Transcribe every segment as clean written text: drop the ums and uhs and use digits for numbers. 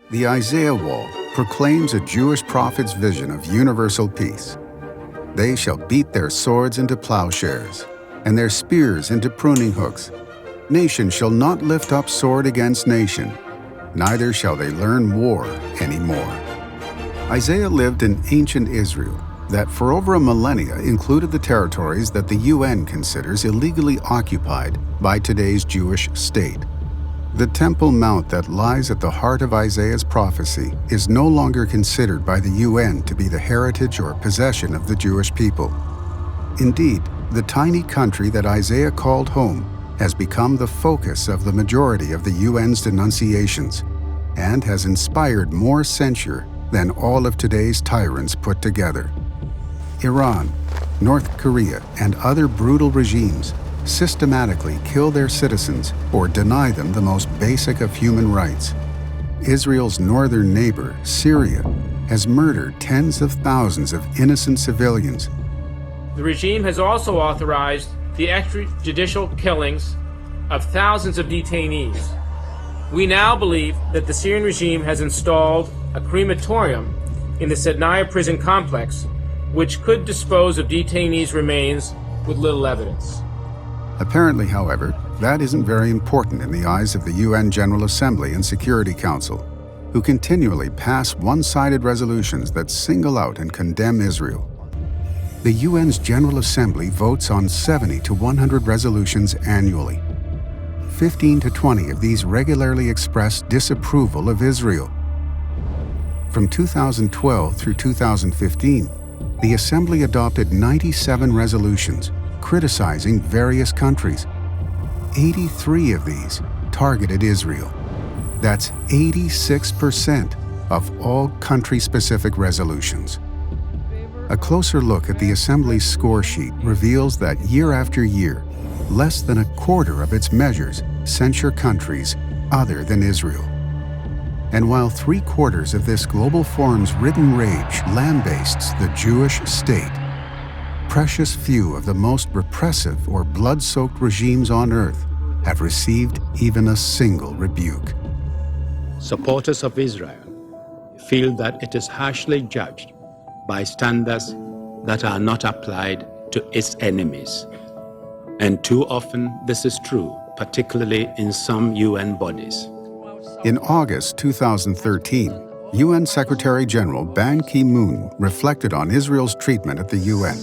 The Isaiah Wall proclaims a Jewish prophet's vision of universal peace. They shall beat their swords into plowshares, and their spears into pruning hooks. Nation shall not lift up sword against nation, neither shall they learn war anymore. Isaiah lived in ancient Israel that for over a millennia included the territories that the UN considers illegally occupied by today's Jewish state. The Temple Mount that lies at the heart of Isaiah's prophecy is no longer considered by the UN to be the heritage or possession of the Jewish people. Indeed, the tiny country that Isaiah called home has become the focus of the majority of the UN's denunciations and has inspired more censure than all of today's tyrants put together. Iran, North Korea, and other brutal regimes systematically kill their citizens or deny them the most basic of human rights. Israel's northern neighbor, Syria, has murdered tens of thousands of innocent civilians. The regime has also authorized the extrajudicial killings of thousands of detainees. We now believe that the Syrian regime has installed a crematorium in the Sednaya prison complex, which could dispose of detainees' remains with little evidence. Apparently, however, that isn't very important in the eyes of the UN General Assembly and Security Council, who continually pass one-sided resolutions that single out and condemn Israel. The UN's General Assembly votes on 70 to 100 resolutions annually. 15 to 20 of these regularly express disapproval of Israel. From 2012 through 2015, the Assembly adopted 97 resolutions criticizing various countries. 83 of these targeted Israel. That's 86% of all country-specific resolutions. A closer look at the Assembly's score sheet reveals that year after year, less than a quarter of its measures censure countries other than Israel. And while 3/4 of this global forum's written rage lambastes the Jewish state, precious few of the most repressive or blood-soaked regimes on earth have received even a single rebuke. Supporters of Israel feel that it is harshly judged by standards that are not applied to its enemies. And too often this is true, particularly in some UN bodies. In August 2013, UN Secretary General Ban Ki-moon reflected on Israel's treatment at the UN.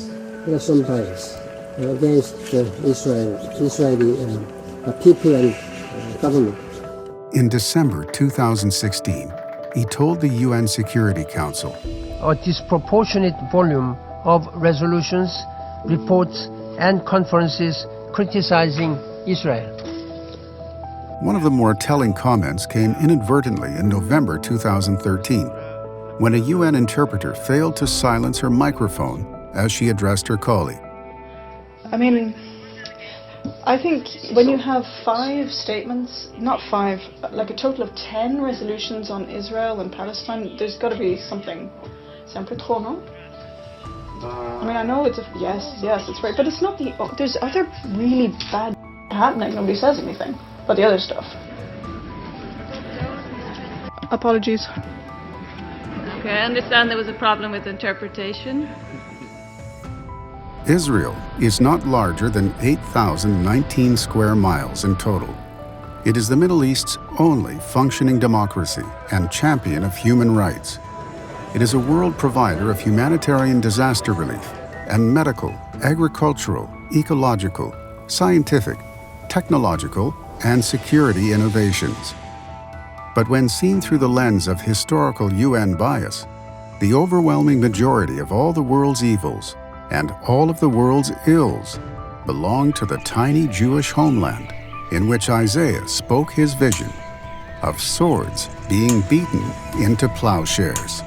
There are some bias against the Israeli people and government. In December 2016, he told the UN Security Council, "A disproportionate volume of resolutions, reports, and conferences criticizing Israel." One of the more telling comments came inadvertently in November 2013, when a UN interpreter failed to silence her microphone as she addressed her colleague. I mean, I think when you have 5 statements, not 5, but like a total of 10 resolutions on Israel and Palestine, there's got to be something. C'est un peu trop, no? I mean, I know it's yes, it's right, but it's not there's other really bad happening. Nobody says anything about the other stuff. Apologies. Okay, I understand there was a problem with interpretation. Israel is not larger than 8,019 square miles in total. It is the Middle East's only functioning democracy and champion of human rights. It is a world provider of humanitarian disaster relief and medical, agricultural, ecological, scientific, technological, and security innovations. But when seen through the lens of historical UN bias, the overwhelming majority of all the world's evils and all of the world's ills belong to the tiny Jewish homeland in which Isaiah spoke his vision of swords being beaten into plowshares.